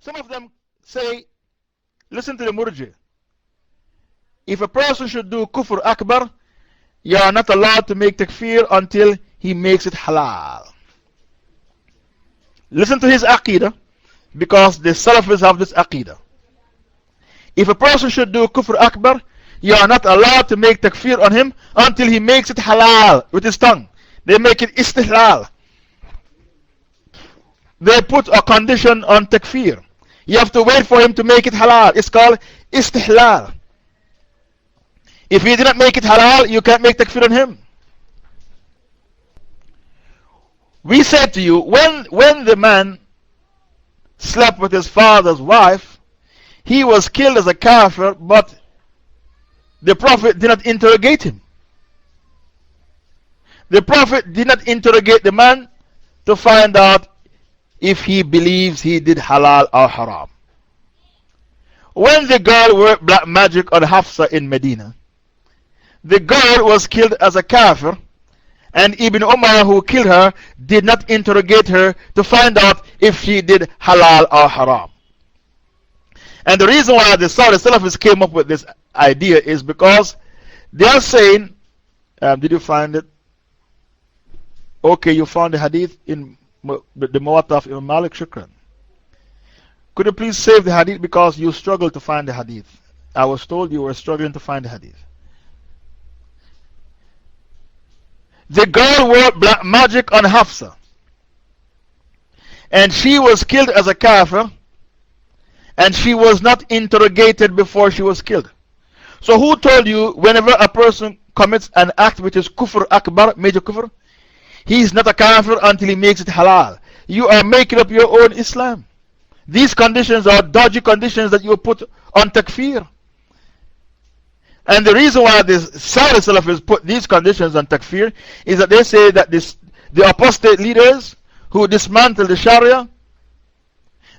Some of them say, listen to the murjia. If a person should do kufr akbar, you are not allowed to make takfir until he makes it halal. Listen to his aqidah, because the Salafis have this aqidah. If a person should do kufr akbar, you are not allowed to make takfir on him until he makes it halal with his tongue. They make it istihlal. They put a condition on takfir. You have to wait for him to make it halal. It's called istihlal. If he did not make it halal, you can't make takfir on him. We said to you, when the man slept with his father's wife, he was killed as a kafir, but the Prophet did not interrogate him. The Prophet did not interrogate the man to find out if he believes he did halal or haram. When the girl worked black magic on Hafsa in Medina, the girl was killed as a kafir, and Ibn Umar, who killed her, did not interrogate her to find out if she did halal or haram. And the reason why the Saudi Salafis came up with this idea is because they are saying, did you find it? Okay, you found the hadith in the Muwatta of Imam Malik. Shukran. Could you please save the hadith because you struggled to find the hadith? I was told you were struggling to find the hadith. The girl worked black magic on Hafsa, and she was killed as a kafir, and she was not interrogated before she was killed. So who told you whenever a person commits an act which is kufr akbar, major kufr, he is not a kafir until he makes it halal? You are making up your own Islam. These conditions are dodgy conditions that you put on takfir. And the reason why the Saudi Salafis put these conditions on takfir is that they say that the apostate leaders who dismantle the Sharia,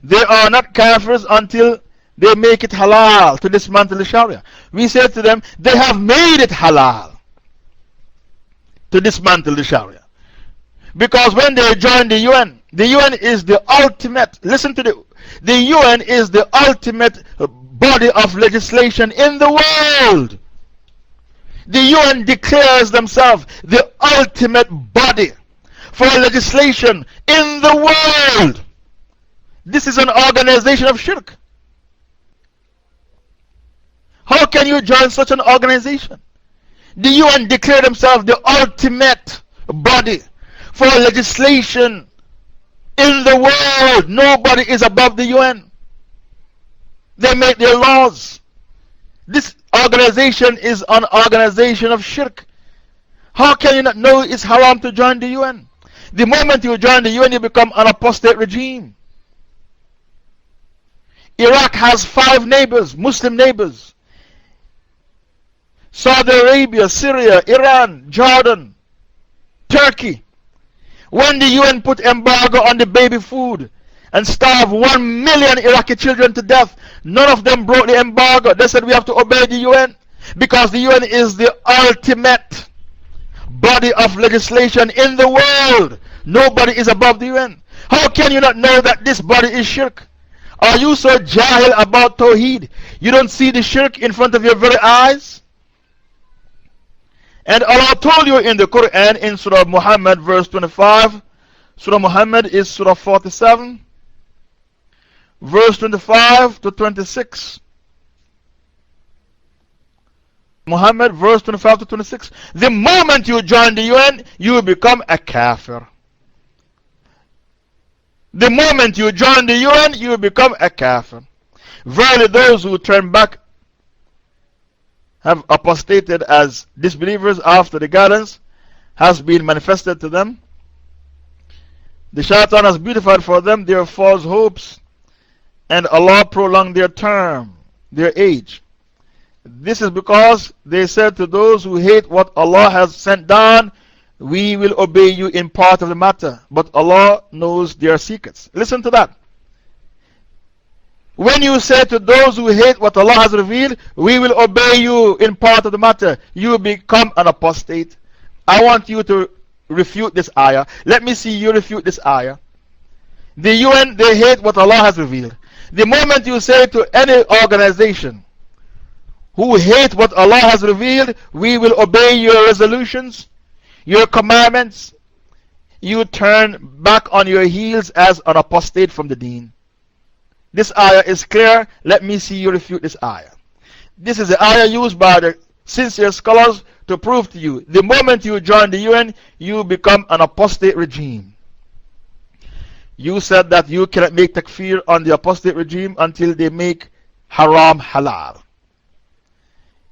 they are not kafirs until they make it halal to dismantle the Sharia. We said to them, they have made it halal to dismantle the Sharia. Because when they joined the UN is the ultimate, listen to the UN is the ultimate body of legislation in the world. The UN declares themselves the ultimate body for legislation in the world. This is an organization of shirk. How can you join such an organization? The UN declared themselves the ultimate body for legislation in the world. Nobody is above the UN. They make their laws. This organization is an organization of shirk. How can you not know it's haram to join the UN? The moment you join the UN, you become an apostate regime. Iraq has 5 neighbors, Muslim neighbors: Saudi Arabia, Syria, Iran, Jordan, Turkey. When the UN put embargo on the baby food and starved 1 million Iraqi children to death, none of them broke the embargo. They said we have to obey the UN because the UN is the ultimate body of legislation in the world. Nobody is above the UN. How can you not know that this body is shirk? Are you so jahil about Tawheed? You don't see the shirk in front of your very eyes? And Allah told you in the Quran in Surah Muhammad verse 25. Surah Muhammad is Surah 47 verse 25 to 26. Muhammad verse 25 to 26. The moment you join the UN, you will become a kafir. The moment you join the UN, you will become a kafir. Verily, those who turn back have apostated as disbelievers after the guidance has been manifested to them. The shaitan has beautified for them their false hopes, and Allah prolonged their term, their age. This is because they said to those who hate what Allah has sent down, we will obey you in part of the matter, but Allah knows their secrets. Listen to that. When you say to those who hate what Allah has revealed, we will obey you in part of the matter, you become an apostate. I want you to refute this ayah. Let me see you refute this ayah. The UN, they hate what Allah has revealed. The moment you say to any organization who hate what Allah has revealed, we will obey your resolutions, your commandments, you turn back on your heels as an apostate from the deen. This ayah is clear. Let me see you refute this ayah. This is the ayah used by the sincere scholars to prove to you the moment you join the UN, you become an apostate regime. You said that you cannot make takfir on the apostate regime until they make haram halal.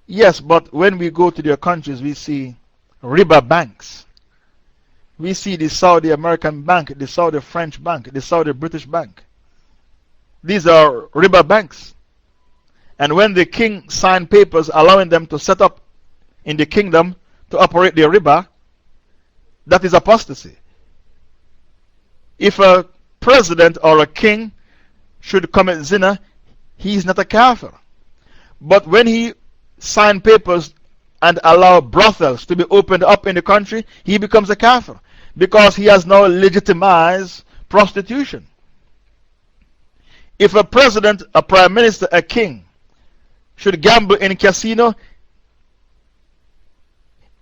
Yes, but when we go to their countries, we see riba banks. We see the Saudi American bank, the Saudi French bank, the Saudi British bank. These are riba banks. And when the king signed papers allowing them to set up in the kingdom to operate their riba, that is apostasy. If a president or a king should commit zina, he is not a kafir. But when he signed papers and allow brothels to be opened up in the country, he becomes a kafir because he has now legitimized prostitution. If a president, a prime minister, a king should gamble in a casino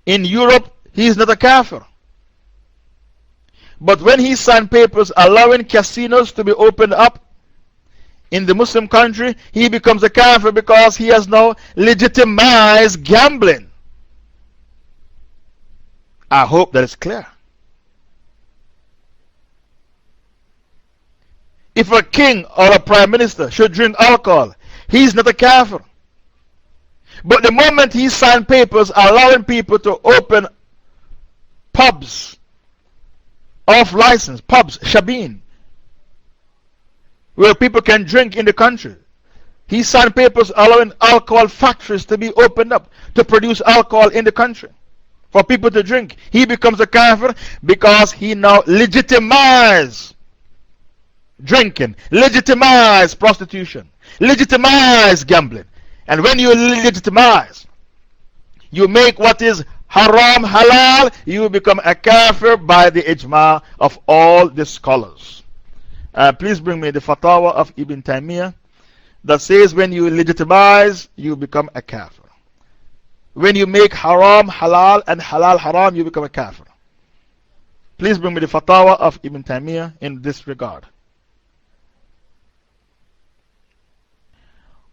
in Europe, he is not a kafir. But when he signed papers allowing casinos to be opened up in the Muslim country, he becomes a kafir because he has now legitimized gambling. I hope that is clear. If a king or a prime minister should drink alcohol, he is not a kafir. But the moment he signed papers allowing people to open pubs off license, pubs, shabin, where people can drink in the country, he signed papers allowing alcohol factories to be opened up to produce alcohol in the country for people to drink. He becomes a kafir because he now legitimizes drinking, legitimizes prostitution, legitimizes gambling. And when you legitimize, you make what is haram halal, you become a kafir by the ijma of all the scholars. Please bring me the fatwa of Ibn Taymiyyah that says when you legitimize, you become a kafir. When you make haram halal and halal haram, you become a kafir. Please bring me the fatwa of Ibn Taymiyyah in this regard.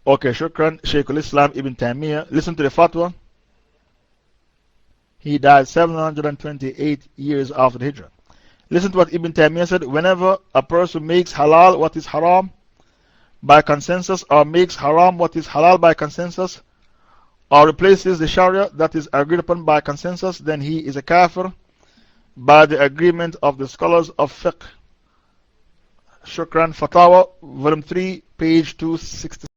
Okay, shukran, Shaykh al-Islam Ibn Taymiyyah. Listen to the fatwa. He died 728 years after the Hijrah. Listen to what Ibn Taymiyyah said. Whenever a person makes halal what is haram by consensus, or makes haram what is halal by consensus, or replaces the Sharia that is agreed upon by consensus, then he is a kafir by the agreement of the scholars of fiqh. Shukran, Fatawa, volume 3, page 260.